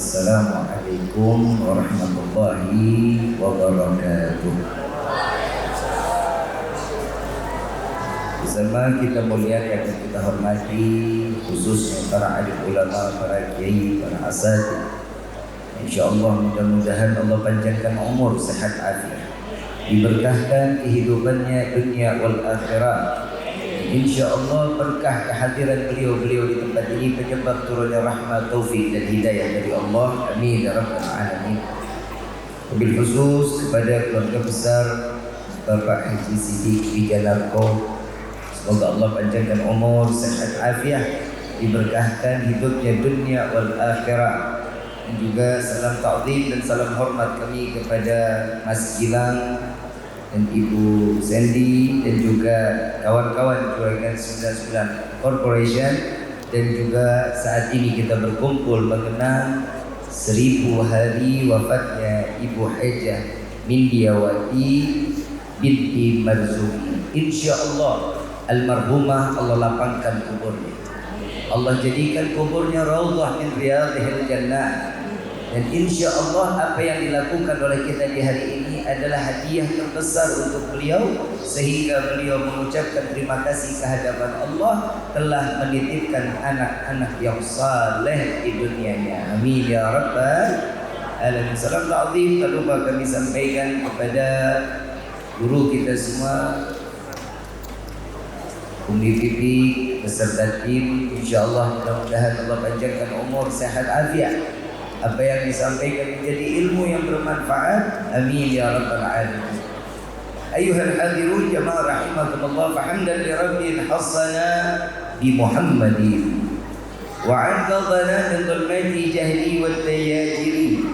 Assalamualaikum warahmatullahi wabarakatuh. Bersama kita mulia yang kita hormati, khususnya para alim ulama, para kiai, para asatidz. InsyaAllah mudah-mudahan Allah panjangkan umur, sehat afiat, diberkahkan kehidupannya dunia wal akhirah. InsyaAllah berkah kehadiran beliau-beliau di tempat ini penyebab turunnya rahmat, taufik dan hidayah dari Allah. Amin ya rabbal alamin. Wabil khusus kepada keluarga besar Bapak Haji Siddiq Wijanarko, semoga Allah panjangkan umur, sehat afiat, diberkahkan hidupnya dunia wal akhirah. Dan juga salam ta'zim dan salam hormat kami kepada Mas Gilang dan Ibu Sandy dan juga kawan-kawan keluarga 99 Corporation. Dan juga saat ini kita berkumpul mengenang 1000 hari wafatnya Ibu Hajah Mindiawati binti Marzuki. InsyaAllah almarhumah Allah lapangkan kuburnya, Allah jadikan kuburnya raudhah min riyadhil jannah. Dan insya Allah apa yang dilakukan oleh kita di hari ini adalah hadiah terbesar untuk beliau, sehingga beliau mengucapkan terima kasih kehadapan Allah telah menitipkan anak-anak yang saleh di dunianya. Amin ya rabbal alamin. Salam ta'zim tak lupa kami sampaikan kepada guru kita semua, Umi Pipi beserta tim. InsyaAllah mudah-mudahan Allah panjangkan umur, sehat afiat, apa yang disampaikan menjadi ilmu yang bermanfaat. Amin ya rabbal alamin. Ayyuhal hadirun jamaah rahimakumullah, fahamdan li rabbil hasana bi Muhammadin wa 'anqadana min dhulmati jahli wat tayajiri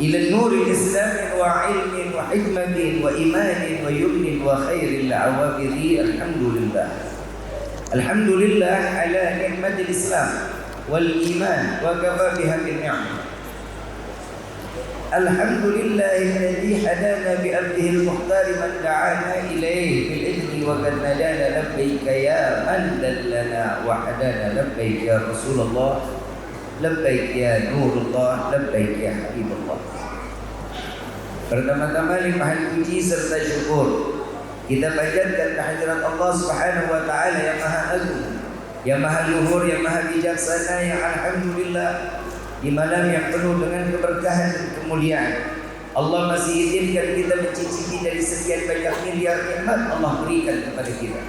ila nuril islam wa ilmin wa hikmatin wa imanin wa yumnin wa khairil awabiri. Alhamdulillah ala nikmatil islam wal iman wa kafa biha min ni'mah. Alhamdulillahilladzi hadana bi abdihi al-mukhtar man da'ana ilayhi bil idni wa qad nadana labbaika ya man dallana wa hadana labbaika ya Rasulullah labbaik ya Nurullah labbaik ya Habibullah. Pertama-tama limpahan puji serta syukur kita panjatkan kehadirat Allah Subhanahu wa taala yang Maha Agung, yang Maha Luhur, yang Maha Bijaksana, yang alhamdulillah di malam yang penuh dengan keberkahan dan kemuliaan Allah masih izinkan kita mencicipi dari sekian banyak miliar nikmat Allah berikan kepada kita,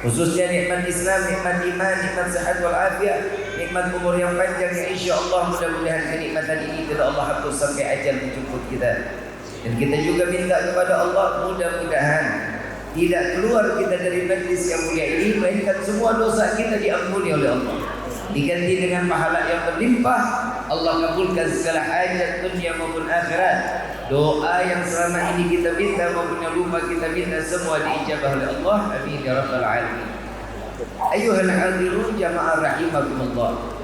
khususnya nikmat Islam, nikmat iman, nikmat sehat wal afiat, nikmat umur yang panjang yang insyaAllah mudah-mudahan kenikmatan ini tidak Allah hapus sampai ajal menjemput kita. Dan kita juga minta kepada Allah mudah-mudahan tidak keluar kita dari majlis yang mulia ini melainkan semua dosa kita diampuni oleh Allah, diganti dengan pahala yang berlimpah. Allah kabulkan segala hajat dunia maupun akhirat. Doa yang selama ini kita minta maupun yang lupa kita minta semua diijabah oleh Allah. Amin ya rabbal alamin. Ayyuhal hadirun jamaah rahimakumullah,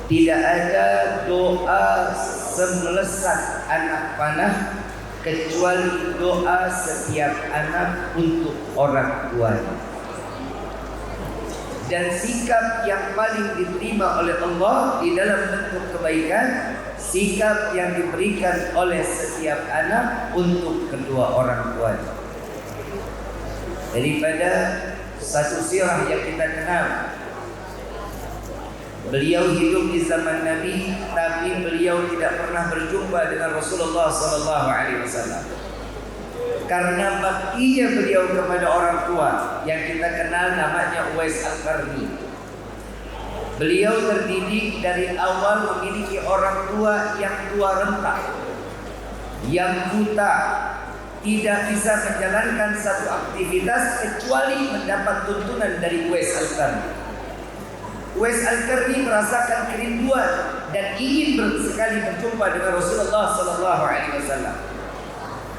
tidak ada doa semelesat anak panah kecuali doa setiap anak untuk orang tuanya. Dan sikap yang paling diterima oleh Allah di dalam bentuk kebaikan, sikap yang diberikan oleh setiap anak untuk kedua orang tuanya. Daripada satu sirah yang kita kenal, beliau hidup di zaman Nabi, tapi beliau tidak pernah berjumpa dengan Rasulullah SAW. Karena baktinya beliau kepada orang tua yang kita kenal namanya Uwais Al-Qarni. Beliau terdidik dari awal memiliki orang tua yang tua renta, yang buta, tidak bisa menjalankan satu aktivitas kecuali mendapat tuntunan dari Uwais Al-Qarni. Uwais Al-Qarni merasakan kerinduan dan ingin sekali berjumpa dengan Rasulullah SAW.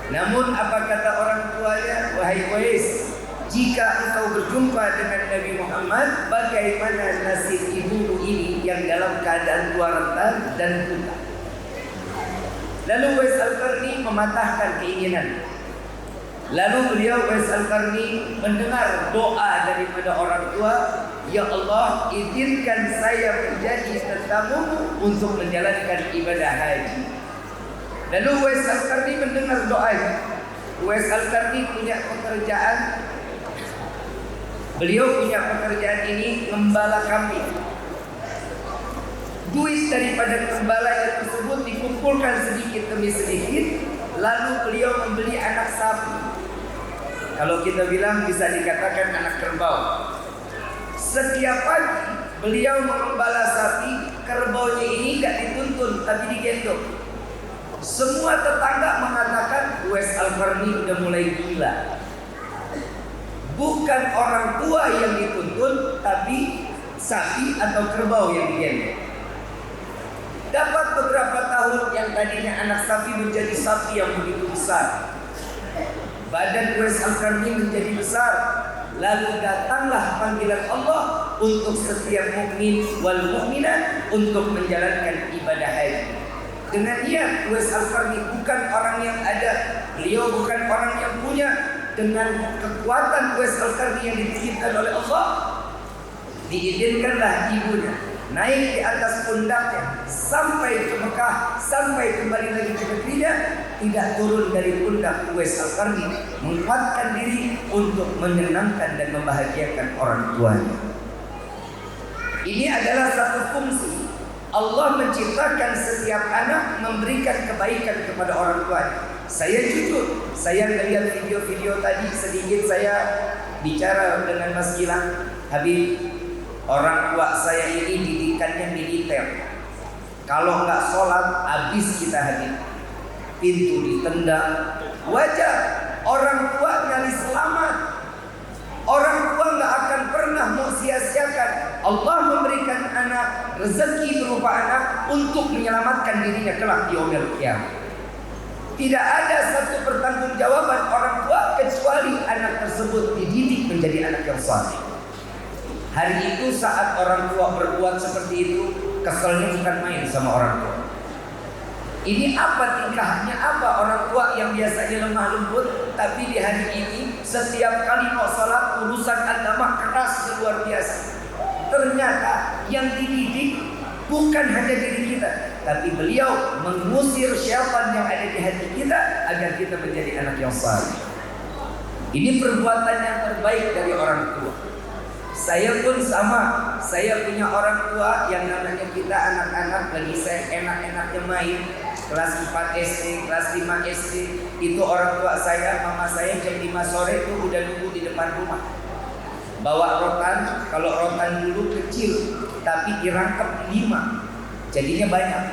Namun apa kata orang tuanya? Wahai Uwais, jika engkau berjumpa dengan Nabi Muhammad, bagaimana nasib ibumu ini yang dalam keadaan tua renta dan buta? Lalu Uwais Al-Qarni mematahkan keinginan. Lalu beliau Uwais Al-Qarni mendengar doa daripada orang tua, ya Allah, izinkan saya menjadi tetamu untuk menjalankan ibadah haji. Lalu Uwais Al-Qarni mendengar doanya. Uwais Al-Qarni punya pekerjaan. Beliau punya pekerjaan ini gembala kambing. Duit daripada gembala tersebut dikumpulkan sedikit demi sedikit, lalu beliau membeli anak sapi. Kalau kita bilang bisa dikatakan anak kerbau. Setiap pagi beliau mengembala sapi, kerbaunya ini gak dituntun tapi digendong. Semua tetangga mengatakan Uwais Al-Qarni udah mulai gila. Bukan orang tua yang dituntun, tapi sapi atau kerbau yang digendong. Dapat beberapa tahun yang tadinya anak sapi menjadi sapi yang begitu besar. Badan Uwais Al-Qarni menjadi besar. Lalu datanglah panggilan Allah untuk setiap mukmin wal mukminat untuk menjalankan ibadah haji. Dengan niat Uwais Al-Qarni bukan orang yang ada, beliau bukan orang yang punya. Dengan kekuatan Uwais Al-Qarni yang dititipkan oleh Allah, diizinkanlah ibunya naik di atas pundaknya sampai ke Mekah, sampai kembali lagi ke negerinya, tidak turun dari pundak Uwais Al-Qarni, menguatkan diri untuk menyenangkan dan membahagiakan orang tuanya. Ini adalah satu fungsi. Allah menciptakan setiap anak memberikan kebaikan kepada orang tuanya. Saya jujur, saya melihat video-video tadi, sedikit saya bicara dengan Mas Gilang. Habib, orang tua saya ini didikannya militer. Kalau nggak sholat, habis kita hadir. Pintu ditendang. Wajar, orang tua nyari selamat. Orang tua nggak akan pernah mau sia-siakan. Allah memberikan anak, rezeki berupa anak untuk menyelamatkan dirinya kelak di yaumil qiyamah. Tidak ada satu pertanggungjawaban orang tua kecuali anak tersebut dididik menjadi anak yang saleh. Hari itu saat orang tua berbuat seperti itu, keselnya bukan main sama orang tua. Ini apa tingkahnya, apa orang tua yang biasanya lemah lembut, tapi di hari ini setiap kali mau sholat urusan agama keras luar biasa. Ternyata yang dididik bukan hanya diri kita, tapi beliau mengusir syaitan yang ada di hati kita agar kita menjadi anak yang saleh. Ini perbuatan yang terbaik dari orang tua. Saya pun sama, saya punya orang tua yang namanya kita anak-anak, lagi saya enak-enaknya main kelas 4 SD, kelas 5 SD, itu orang tua saya, mama saya jam 5 sore itu udah nunggu di depan rumah. Bawa rotan, kalau rotan dulu kecil, tapi dirangkap 5, jadinya banyak.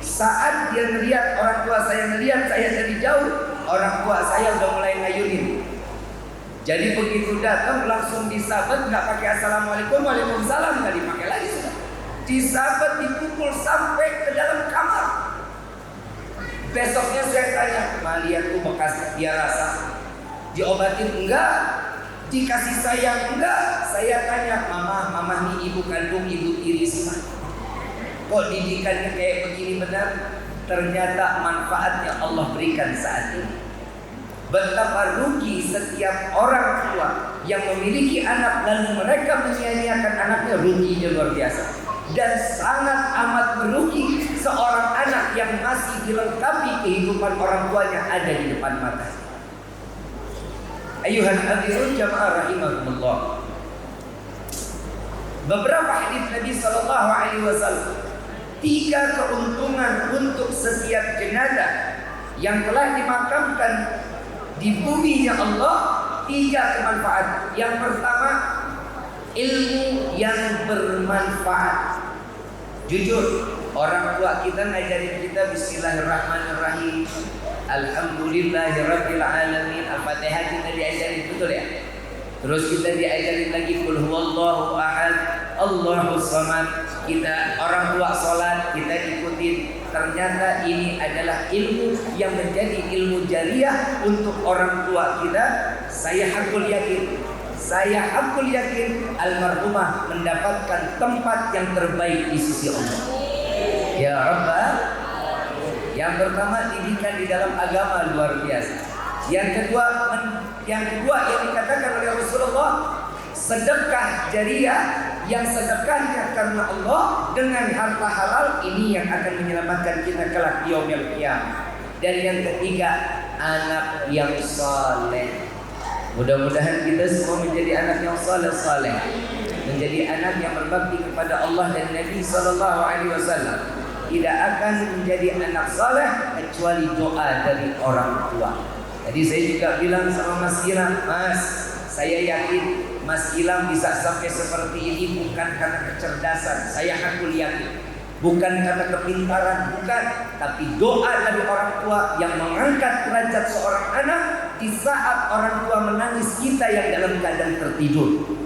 Saat dia ngeliat, orang tua saya ngeliat saya dari jauh, orang tua saya udah mulai ngayunin. Jadi begitu datang langsung disabet, nggak pakai assalamualaikum, waalaikumsalam, nggak dipakai lagi sudah. Disabet, dipukul sampai ke dalam kamar. Besoknya saya tanya, lihat tuh bekas dia rasa, diobatin enggak? Dikasih sayang enggak? Saya tanya, mama nih ibu kandung, ibu tiri sih mah. Kok didikannya kayak begini benar? Ternyata manfaatnya Allah berikan saat ini. Betapa rugi setiap orang tua yang memiliki anak lalu mereka menyia-nyiakan anaknya, ruginya luar biasa. Dan sangat amat merugi seorang anak yang masih dilengkapi kehidupan orang tuanya ada di depan mata. Ayuhan hadirun jamaah rahimakumullah. Beberapa hadis Nabi sallallahu alaihi wasallam, 3 keuntungan untuk setiap jenazah yang telah dimakamkan di bumi ya Allah, 3 kemanfaat. Yang pertama, ilmu yang bermanfaat. Jujur, orang tua kita ngajarin kita bismillahirrahmanirrahim, alhamdulillahirabbil alamin, Al-Fatihah kita diajarin, betul ya? Terus kita diajarin lagi qul huwallahu ahad, Allahus samad. Kita orang tua sholat kita ikutin. Ternyata ini adalah ilmu yang menjadi ilmu jariah untuk orang tua kita. Saya hakul yakin almarhumah mendapatkan tempat yang terbaik di sisi Allah. Ya Rabbal. Yang pertama, didikan di dalam agama luar biasa. Yang kedua yang dikatakan oleh Rasulullah, Sedekah jariah yang sedekahnya karena Allah dengan harta halal, ini yang akan menyelamatkan kita kelak di yaumil qiyamah. Dan yang ketiga, anak yang saleh. Mudah-mudahan kita semua menjadi anak yang saleh, menjadi anak yang berbakti kepada Allah dan Nabi sallallahu alaihi wasallam. Tidak akan menjadi anak saleh kecuali doa dari orang tua. Jadi saya juga bilang sama Mas Gilang, Mas, saya yakin Mas Gilang bisa sampai seperti ini bukan karena kecerdasan, saya hakul yakin. Bukan karena kepintaran, bukan, tapi doa dari orang tua yang mengangkat derajat seorang anak di saat orang tua menangis kita yang dalam keadaan tertidur.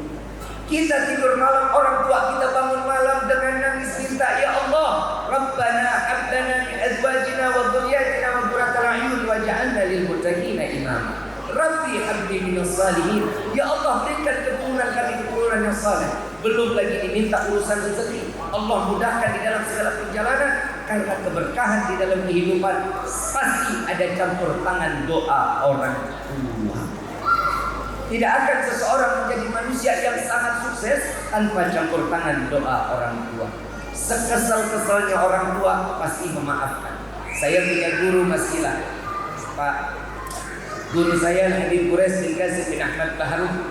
Kita tidur malam, orang tua kita bangun malam dengan nangis minta, ya Allah, Rabbana hab lana min azwajina wa dhurriyyatina qurrata a'yun waj'alna lil muttaqina imama. Rabbi habli minas salihin. Ya Allah, berikan keturunan kami keturunan yang saleh. Belum lagi diminta urusan rezeki. Allah mudahkan di dalam segala perjalanan, karena keberkahan di dalam kehidupan pasti ada campur tangan doa orang tua. Tidak akan seseorang menjadi manusia yang sangat sukses tanpa campur tangan doa orang tua. Sekesal-kesalnya orang tua pasti memaafkan. Saya punya guru Mas Gilang, Pak. Guru saya Habib Quraisy bin Qasim bin Ahmad Baharun.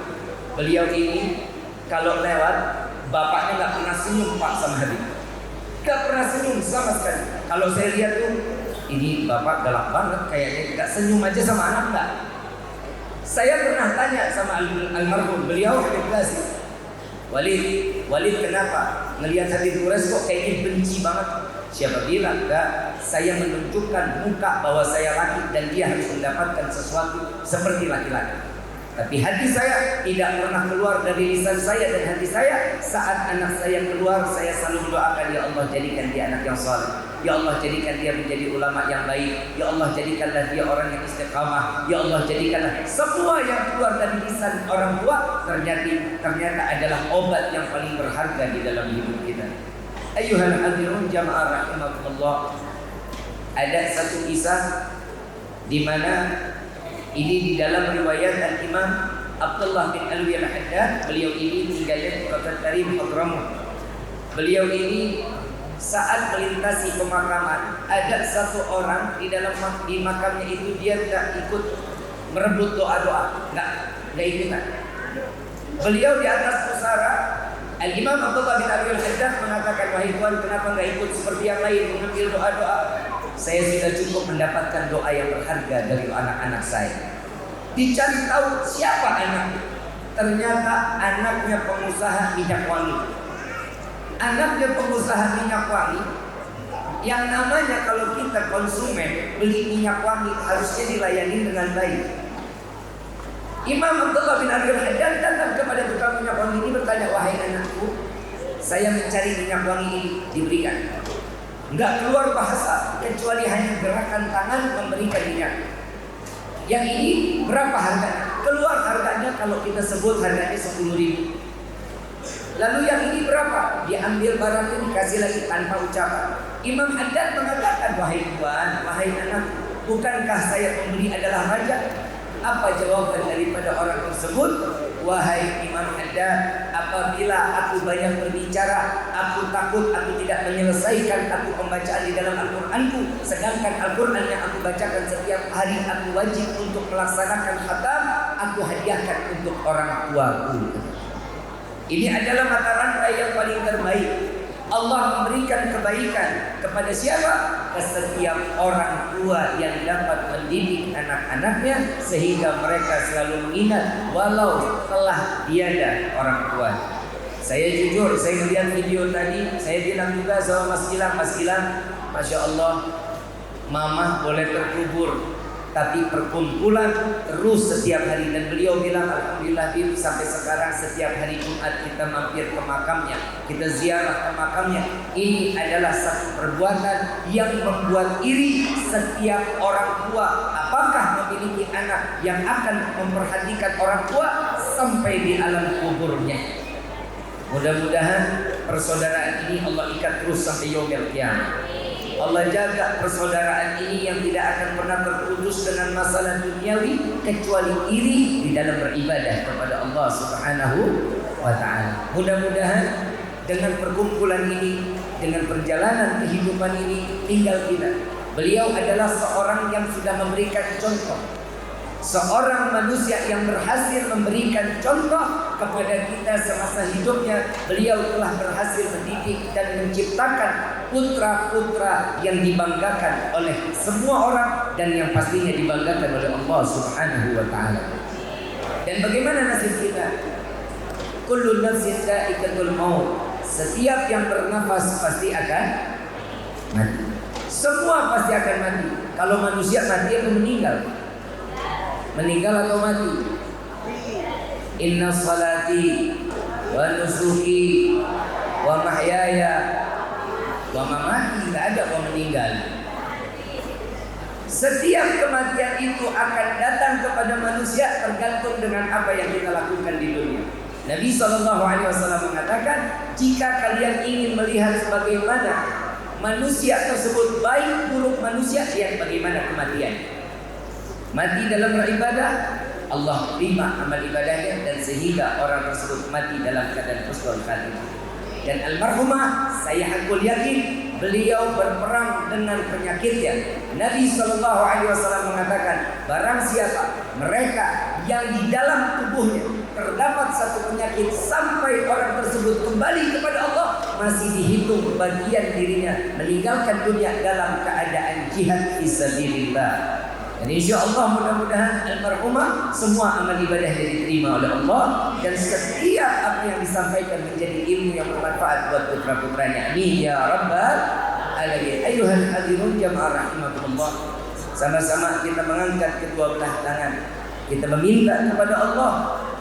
Beliau ini kalau lewat, bapaknya nggak pernah senyum Pak sama Habib. Nggak pernah senyum sama sekali. Kalau saya lihat tuh, ini bapak galak banget, kayaknya nggak senyum aja sama anak nggak. Saya pernah tanya sama almarhum beliau Habib Qasim, Walid kenapa ngelihat Habib Quraisy kok kayaknya benci banget? Siapa bilang? Enggak, saya menunjukkan muka bahwa saya laki dan dia harus mendapatkan sesuatu seperti laki-laki. Tapi hati saya tidak pernah keluar dari lisan saya dan hati saya. Saat anak saya keluar, saya selalu mendoakan, ya Allah jadikan dia anak yang saleh. Ya Allah jadikan dia menjadi ulama yang baik. Ya Allah jadikanlah dia orang yang istiqamah. Ya Allah jadikanlah semua yang keluar dari lisan orang tua ternyata adalah obat yang paling berharga di dalam hidup kita. Ayyuhal hadirun jamaah rahimakumullah. Ada satu kisah di mana ini di dalam riwayat Al-Imam Abdullah bin Alwi Al-Haddad. Beliau ini tinggalnya di kota Tarim, Hadramaut. Beliau ini saat melintasi pemakaman, ada satu orang di makamnya itu dia tidak ikut merebut doa-doa, nggak ikutan. Beliau di atas pusara. Al-Imam Abdullah bin Alwi Al-Haddad mengatakan, wahai Tuhan, kenapa nggak ikut seperti yang lain mengambil doa-doa? Saya sudah cukup mendapatkan doa yang berharga dari anak-anak saya. Dicari tahu siapa anaknya. Ternyata anaknya pengusaha minyak wangi. Anaknya pengusaha minyak wangi yang namanya kalau kita konsumen beli minyak wangi harusnya dilayani dengan baik. Imam Abdullah bin Abi Al-Haddad datang kepada tukang minyak wangi ini bertanya, wahai anakku, saya mencari minyak wangi ini, diberikan. Enggak keluar bahasa kecuali hanya gerakan tangan memberikan minyak. Yang ini berapa harganya? Keluar harganya, kalau kita sebut harganya 10.000. Lalu yang ini berapa? Diambil barangnya dikasih lagi tanpa ucapan. Imam Haddad mengatakan, wahai Tuhan, wahai anakku, bukankah saya pembeli adalah raja? Apa jawaban daripada orang tersebut? Wahai Imam Haddad, apabila aku banyak berbicara, aku takut aku tidak menyelesaikan aku pembacaan di dalam Al-Quranku. Sedangkan Al-Quran yang aku bacakan setiap hari aku wajib untuk melaksanakan khatam, aku hadiahkan untuk orang tuaku. Ini adalah mata rantai yang paling terbaik. Allah memberikan kebaikan kepada siapa? Ke setiap orang tua yang dapat mendidik anak-anaknya sehingga mereka selalu mengingat walau telah tiada orang tua. Saya jujur, saya melihat video tadi, saya bilang juga sama Mas Gilang, Masya Allah, Mama boleh terkubur, tapi perkumpulan terus setiap hari. Dan beliau bilang, alhamdulillah Bib, sampai sekarang setiap hari Jumat kita mampir ke makamnya, kita ziarah ke makamnya. Ini adalah satu perbuatan yang membuat iri setiap orang tua. Apakah memiliki anak yang akan memperhatikan orang tua sampai di alam kuburnya? Mudah-mudahan persaudaraan ini Allah ikat terus sampai yaumil qiyamah. Allah jaga persaudaraan ini yang tidak akan pernah terputus dengan masalah duniawi kecuali iri di dalam beribadah kepada Allah Subhanahu wa ta'ala. Mudah-mudahan dengan perkumpulan ini, dengan perjalanan kehidupan ini tinggal kita. Beliau adalah seorang yang sudah memberikan contoh, seorang manusia yang berhasil memberikan contoh kepada kita semasa hidupnya. Beliau telah berhasil mendidik dan menciptakan putra-putra yang dibanggakan oleh semua orang dan yang pastinya dibanggakan oleh Allah Subhanahu wa ta'ala. Dan bagaimana nasib kita? Kullu nafsin dha'iqatul maut. Setiap yang bernafas pasti akan mati. Semua pasti akan mati. Kalau manusia mati atau meninggal? Meninggal atau mati? Inna salati wa nusuki wa mahyaya wa mamati. Tidak ada wa meninggal. Setiap kematian itu akan datang kepada manusia tergantung dengan apa yang kita lakukan di dunia. Nabi SAW mengatakan, jika kalian ingin melihat bagaimana manusia tersebut baik buruk manusia, lihat bagaimana kematian. Mati dalam beribadah, Allah terima amal ibadahnya, dan sehingga orang tersebut mati dalam keadaan husnul khatimah. Dan almarhumah, saya hakul yakin beliau berperang dengan penyakitnya. Nabi SAW mengatakan, barang siapa mereka yang di dalam tubuhnya terdapat satu penyakit sampai orang tersebut kembali kepada Allah, masih dihitung bagian dirinya meninggalkan dunia dalam keadaan jihad fisabilillah. Dan insyaAllah mudah-mudahan almarhumah semua amal ibadahnya diterima oleh Allah, dan setiap apa yang disampaikan menjadi ilmu yang bermanfaat buat putra-putranya. Amin ya rabbal alamin. Ayuhal hadirun jamaah rahimakumullah, sama-sama kita mengangkat kedua belah tangan, kita meminta kepada Allah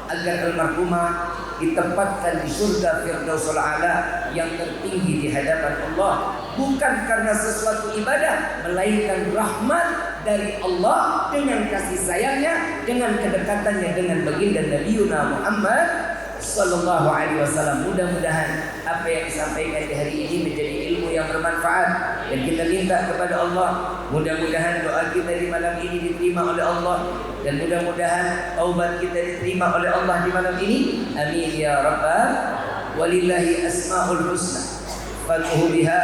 agar almarhumah ditempatkan di surga Firdausul A'la yang tertinggi di hadapan Allah, bukan karena sesuatu ibadah, melainkan rahmat dari Allah dengan kasih sayangnya, dengan kedekatannya dengan baginda Nabiuna Muhammad sallallahu alaihi wasallam. Mudah-mudahan apa yang disampaikan di hari ini menjadi ilmu yang bermanfaat, dan kita minta kepada Allah mudah-mudahan doa kita di malam ini diterima oleh Allah, dan mudah-mudahan taubat kita diterima oleh Allah di malam ini. Amin ya rabbal. Walillahi asmaul husna fad'uhu biha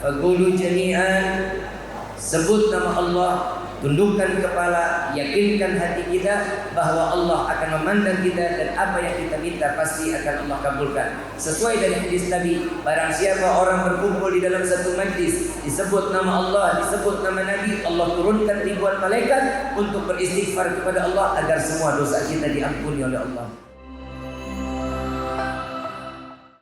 faqulu jami'an. Sebut nama Allah, tundukkan kepala, yakinkan hati kita bahwa Allah akan memandang kita, dan apa yang kita minta pasti akan Allah kabulkan. Sesuai dari hadis Nabi, barang siapa orang berkumpul di dalam satu majlis, disebut nama Allah, disebut nama Nabi, Allah turunkan ribuan malaikat untuk beristighfar kepada Allah agar semua dosa kita diampuni oleh Allah.